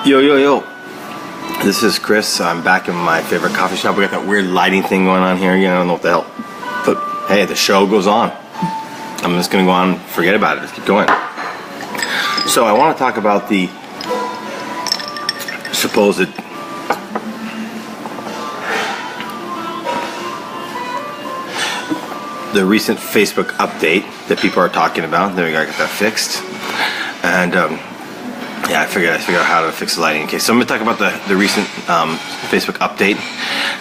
Yo. This is Chris. I'm back in my favorite coffee shop. We got that weird lighting thing going on here. I don't know what the hell. But hey, the show goes on. I'm just going to go on and forget about it. Just keep going. So I want to talk about the supposed recent Facebook update that people are talking about. There we go, I got that fixed. And yeah, I figured out how to fix the lighting. Okay, so I'm going to talk about the recent Facebook update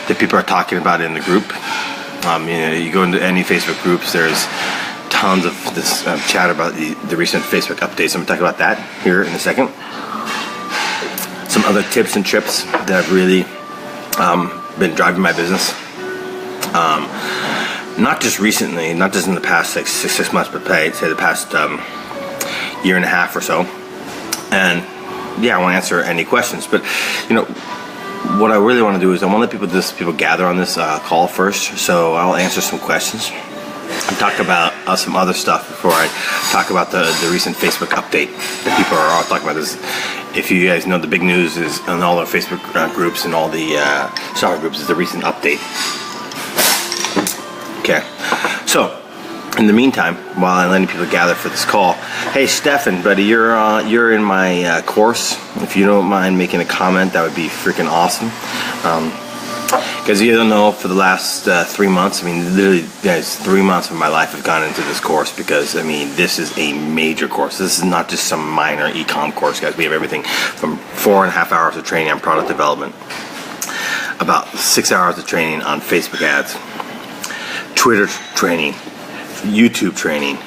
that people are talking about in the group. You go into any Facebook groups, there's tons of this chat about the recent Facebook updates. I'm going to talk about that here in a second. Some other tips and trips that have really been driving my business. Not just recently, not just in the past six months, but say the past year and a half or so. And yeah, I want to answer any questions. But what I really want to do is I want to let people gather on this call first. So I'll answer some questions and talk about some other stuff before I talk about the recent Facebook update that people are all talking about. This, if you guys know, the big news is on all our Facebook groups and all the software groups is the recent update. Okay, so in the meantime, while I'm letting people gather for this call, hey Stefan, buddy, you're in my course. If you don't mind making a comment, that would be freaking awesome. Because you don't know, for the last 3 months, literally, guys, 3 months of my life have gone into this course because, this is a major course. This is not just some minor ecom course, guys. We have everything from 4.5 hours of training on product development, about 6 hours of training on Facebook ads, Twitter training, YouTube training.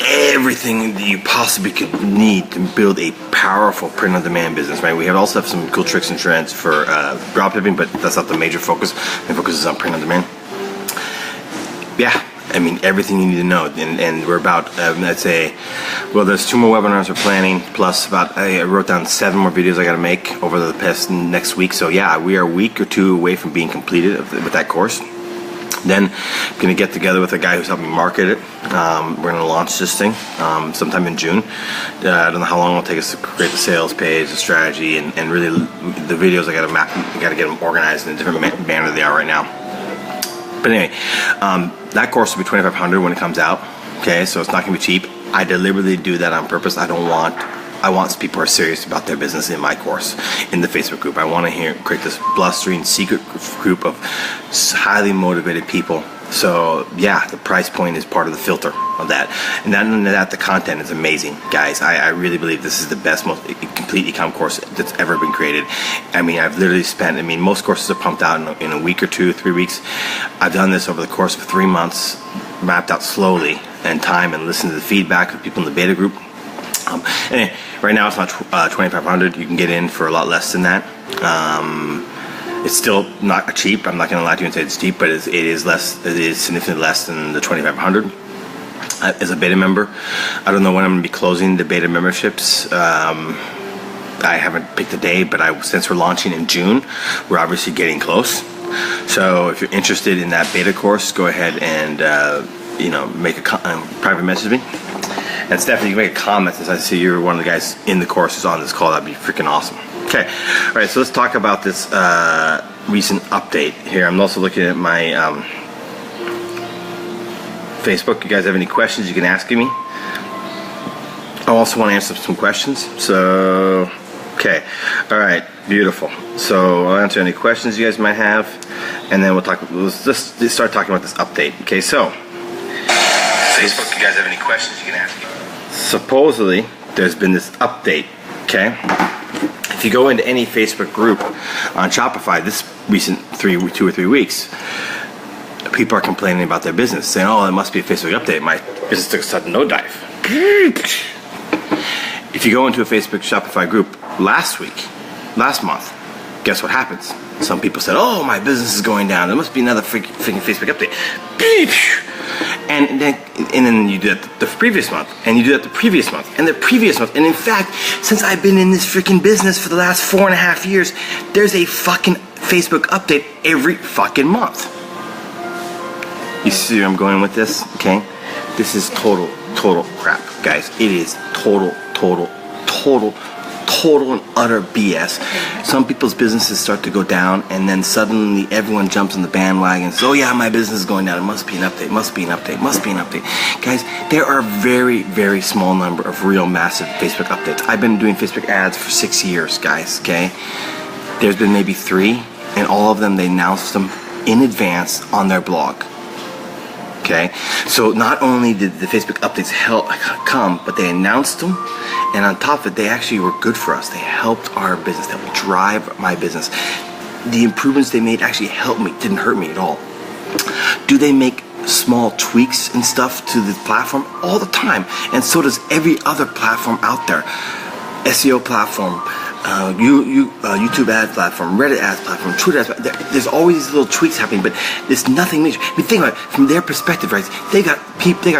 Everything that you possibly could need to build a powerful print-on-demand business, right? We also have some cool tricks and trends for dropshipping, but that's not the major focus. The focus is on print-on-demand. Yeah, everything you need to know. And we're about, let's say, well, there's 2 more webinars we're planning, plus I wrote down 7 more videos I got to make over the past next week. So yeah, we are a week or 2 away from being completed with that course. Then I'm going to get together with a guy who's helping me market it. We're going to launch this thing sometime in June. I don't know how long it'll take us to create the sales page, the strategy, and really the videos. I got to get them organized in a different manner they are right now. But anyway, that course will be $2,500 when it comes out. Okay, so it's not going to be cheap. I deliberately do that on purpose. I want people who are serious about their business in my course, in the Facebook group. I want to create this blustering secret group of highly motivated people. So yeah, the price point is part of the filter of that. And not only that, the content is amazing, guys. I really believe this is the best, most complete ecom course that's ever been created. I've literally spent, most courses are pumped out in a week or 2, 3 weeks. I've done this over the course of 3 months, mapped out slowly and time, and listened to the feedback of people in the beta group. Anyway, right now it's not $2,500. You can get in for a lot less than that. It's still not cheap. I'm not going to lie to you and say it's cheap, but it is less. It is significantly less than the $2,500 as a beta member. I don't know when I'm going to be closing the beta memberships. I haven't picked a day, but since we're launching in June, we're obviously getting close. So if you're interested in that beta course, go ahead and make a private message me. And Stephanie, you can make a comment since I see you're one of the guys in the courses on this call. That'd be freaking awesome. Okay, all right, so let's talk about this recent update here. I'm also looking at my Facebook. You guys have any questions, you can ask me. I also want to answer some questions. So, okay, all right, beautiful. So I'll answer any questions you guys might have, and then let's just start talking about this update. Okay, so Facebook, you guys have any questions, you can ask me. Supposedly, there's been this update, okay? If you go into any Facebook group on Shopify this recent 2 or 3 weeks, people are complaining about their business, saying, oh, it must be a Facebook update. My business took a sudden nosedive. If you go into a Facebook Shopify group last month, guess what happens? Some people said, oh, my business is going down. There must be another freaking Facebook update. And then you do that the previous month, and you do that the previous month, and the previous month. And in fact, since I've been in this freaking business for the last 4.5 years, there's a fucking Facebook update every fucking month. You see where I'm going with this? Okay? This is total crap, guys. It is total total and utter BS. Some people's businesses start to go down, and then suddenly everyone jumps on the bandwagon and says, oh yeah, my business is going down, it must be an update, must be an update, must be an update. Guys, there are very, very small number of real massive Facebook updates. I've been doing Facebook ads for 6 years, guys, okay? There's been maybe 3, and all of them, they announced them in advance on their blog. Okay, so not only did the Facebook updates come, but they announced them, and on top of it, they actually were good for us. They helped our business. They helped drive my business. The improvements they made actually helped me, didn't hurt me at all. Do they make small tweaks and stuff to the platform? All the time, and so does every other platform out there. SEO platform, YouTube ads platform, Reddit ads platform, Twitter ads platform. There's always these little tweaks happening, but there's nothing major. I mean, think about it from their perspective, right? They got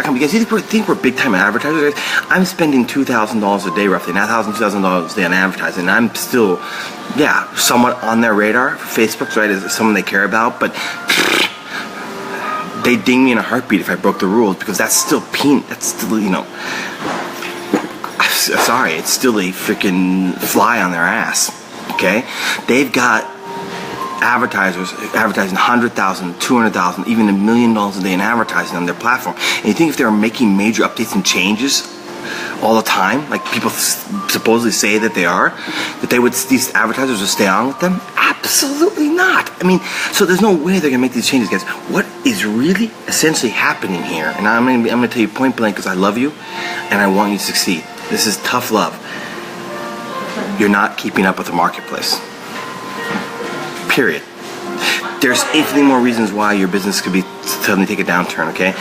companies. You think we're big time advertisers, guys? I'm spending $2,000 a day roughly, $1,000, $2,000 a day on advertising. And I'm still, yeah, somewhat on their radar. Facebook, right, is someone they care about, but they ding me in a heartbeat if I broke the rules, because that's still that's still, you know. Sorry, it's still a freaking fly on their ass, okay? They've got advertisers advertising $100,000, $200,000, even $1 million a day in advertising on their platform. And you think if they were making major updates and changes all the time, like people supposedly say that they are, that these advertisers would stay on with them? Absolutely not. I mean, so there's no way they're gonna make these changes, guys. What is really essentially happening here? And I'm gonna tell you point blank, because I love you and I want you to succeed. This is tough love. You're not keeping up with the marketplace. Period. There's infinitely more reasons why your business could be suddenly take a downturn, okay?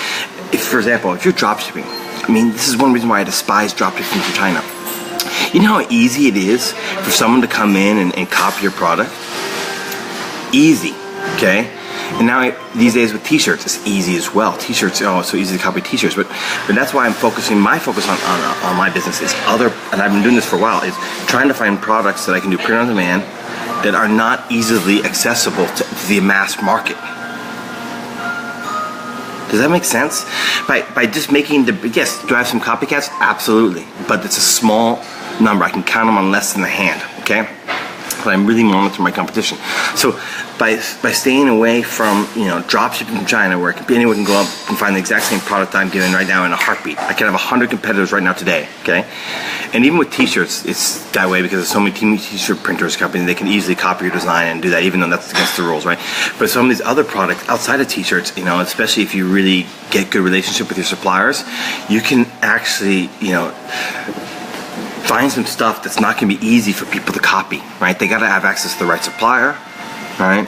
If, for example, if you're dropshipping, I mean, this is one reason why I despise dropshipping from China. You know how easy it is for someone to come in and copy your product? Easy, okay? And now these days with t-shirts, it's easy as well. T-shirts, oh, it's so easy to copy t-shirts, but that's why I'm focusing, my focus on my business is and I've been doing this for a while, is trying to find products that I can do print on demand that are not easily accessible to the mass market. Does that make sense? By just making yes, do I have some copycats? Absolutely, but it's a small number. I can count them on less than a hand, okay? But I'm really monitoring my competition. So by staying away from, you know, dropshipping from China, where anyone can go up and find the exact same product I'm giving right now in a heartbeat. I can have 100 competitors right now today, okay? And even with t-shirts, it's that way because there's so many t-shirt printers companies, they can easily copy your design and do that, even though that's against the rules, right? But some of these other products outside of t-shirts, you know, especially if you really get good relationship with your suppliers, you can actually, you know, find some stuff that's not going to be easy for people to copy, right? They got to have access to the right supplier, right?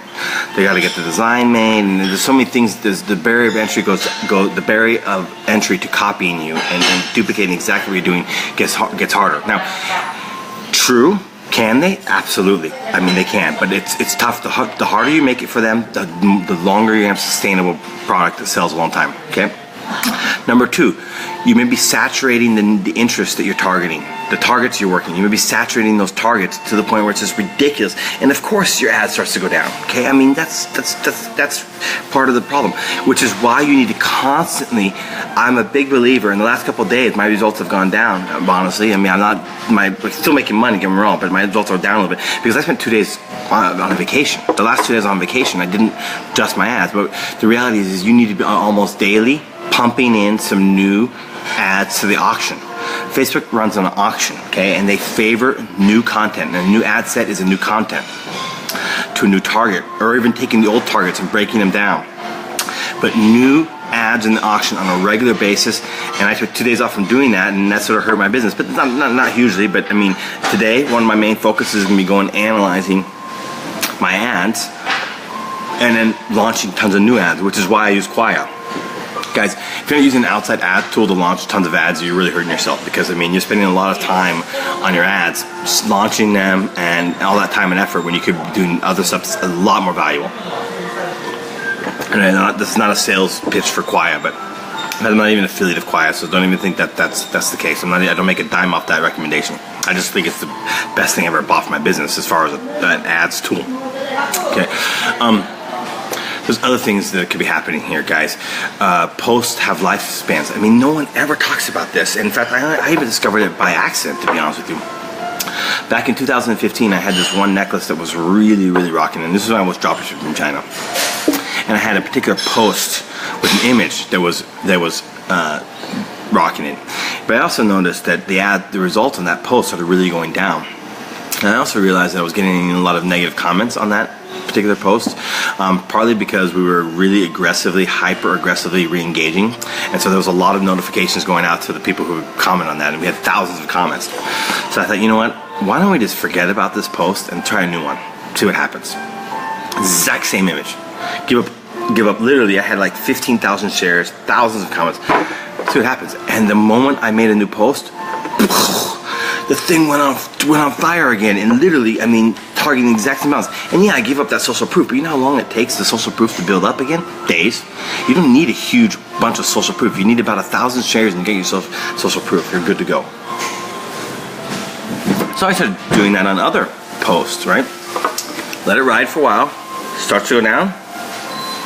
They got to get the design made, and there's so many things. There's the barrier of entry the barrier of entry to copying you and duplicating exactly what you're doing gets harder. Now, true, can they? Absolutely. I mean, they can, but it's tough. The harder you make it for them, the longer you have a sustainable product that sells a long time. Okay. Number 2, you may be saturating the interest that you're targeting, the targets you're working. You may be saturating those targets to the point where it's just ridiculous, and of course your ad starts to go down. Okay, I mean that's part of the problem, which is why you need to constantly. I'm a big believer. In the last couple of days, my results have gone down. Honestly, I mean, I'm still making money. Get me wrong, but my results are down a little bit because I spent 2 days on a vacation. The last 2 days on vacation, I didn't adjust my ads. But the reality is you need to be almost daily pumping in some new ads to the auction. Facebook runs an auction, okay, and they favor new content, and a new ad set is a new content to a new target, or even taking the old targets and breaking them down. But new ads in the auction on a regular basis, and I took 2 days off from doing that, and that sort of hurt my business, but not hugely. But I mean, today one of my main focuses is going to be going analyzing my ads and then launching tons of new ads, which is why I use Quia. Guys, if you're not using an outside ad tool to launch tons of ads, you're really hurting yourself, because I mean, you're spending a lot of time on your ads, just launching them, and all that time and effort when you could be doing other stuff that's a lot more valuable. And this is not a sales pitch for Quia, but I'm not even an affiliate of Quia, so don't even think that that's the case. I don't make a dime off that recommendation. I just think it's the best thing I ever bought for my business as far as an ads tool. Okay. There's other things that could be happening here, guys. Posts have lifespans. I mean, no one ever talks about this. In fact, I even discovered it by accident, to be honest with you. Back in 2015, I had this one necklace that was really, really rocking, and this is when I was dropshipping from China. And I had a particular post with an image that was rocking it. But I also noticed that the results on that post started really going down. And I also realized that I was getting a lot of negative comments on that particular post, partly because we were really hyper-aggressively re-engaging, and so there was a lot of notifications going out to the people who would comment on that, and we had thousands of comments. So I thought, you know what, why don't we just forget about this post and try a new one, see what happens. Exact same image. Give up, literally, I had like 15,000 shares, thousands of comments, see what happens. And the moment I made a new post, the thing went on fire again, and literally, I mean, targeting the exact same amounts. And yeah, I gave up that social proof, but you know how long it takes the social proof to build up again? Days. You don't need a huge bunch of social proof. You need about 1,000 shares and get yourself social proof. You're good to go. So I started doing that on other posts, right? Let it ride for a while, starts to go down,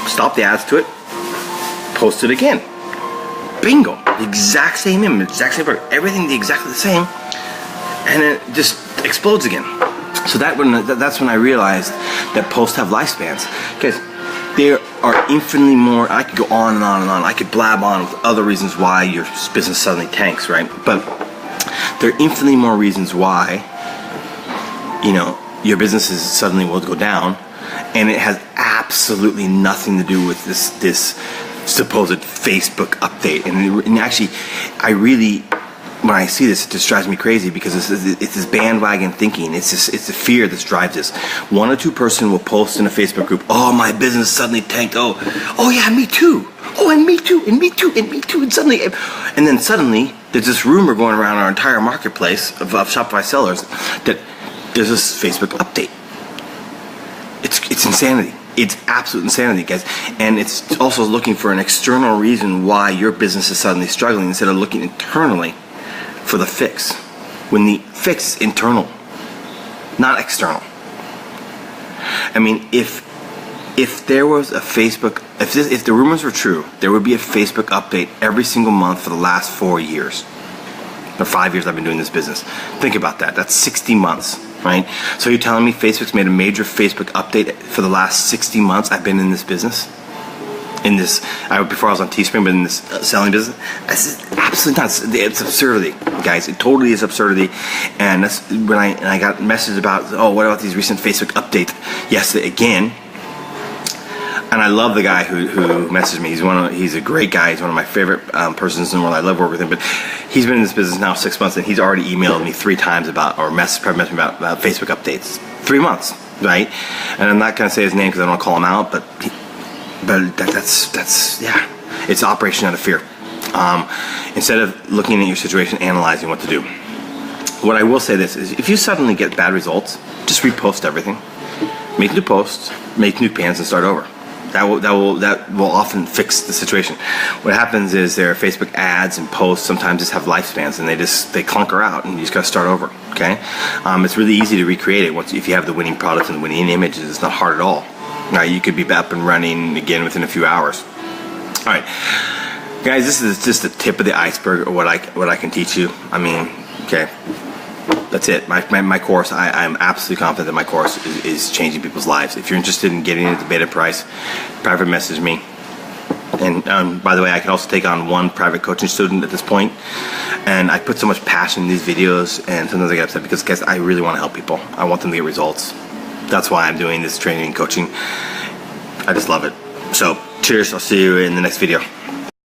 stop the ads to it, post it again. Bingo, the exact same image, exact same product, everything exactly the same, and it just explodes again. So that's when I realized that posts have lifespans, because there are infinitely more. I could go on and on and on. I could blab on with other reasons why your business suddenly tanks, right? But there are infinitely more reasons why, you know, your businesses suddenly will go down, and it has absolutely nothing to do with this supposed Facebook update. And actually, when I see this, it just drives me crazy, because it's this bandwagon thinking. It's the fear that drives this. One or two person will post in a Facebook group, "Oh, my business suddenly tanked. Oh yeah, me too. Oh, and me too, and me too, and me too." And then suddenly there's this rumor going around our entire marketplace of Shopify sellers that there's this Facebook update. It's insanity. It's absolute insanity, guys. And it's also looking for an external reason why your business is suddenly struggling, instead of looking internally for the fix, when the fix is internal, not external. I mean, if there was a Facebook, if the rumors were true, there would be a Facebook update every single month for the last 4 years. The 5 years I've been doing this business. Think about that. That's 60 months, right? So you're telling me Facebook's made a major Facebook update for the last 60 months I've been in this business? Before I was on Teespring, but in this selling business, it's absolutely nuts. It's absurdity, guys. It totally is absurdity. And that's when I got messages about, oh, what about these recent Facebook updates? Yesterday again. And I love the guy who messaged me. He's a great guy. He's one of my favorite persons in the world. I love working with him. But he's been in this business now 6 months, and he's already emailed me 3 times about Facebook updates. 3 months, right? And I'm not going to say his name because I don't want to call him out, but that's yeah, it's operation out of fear. Instead of looking at your situation, analyzing what to do. What I will say this is, if you suddenly get bad results, just repost everything, make new posts, make new pans, and start over. That will often fix the situation. What happens is there are Facebook ads and posts sometimes just have lifespans, and they clunker out, and you just got to start over. Okay, it's really easy to recreate it if you have the winning product and the winning images. It's not hard at all. Now you could be up and running again within a few hours. All right, guys, this is just the tip of the iceberg of what I can teach you. I mean, okay, that's it. My course, I'm absolutely confident that my course is changing people's lives. If you're interested in getting it at the beta price, private message me. And by the way, I can also take on one private coaching student at this point. And I put so much passion in these videos, and sometimes I get upset because, guys, I really want to help people. I want them to get results. That's why I'm doing this training and coaching. I just love it. So, cheers. I'll see you in the next video.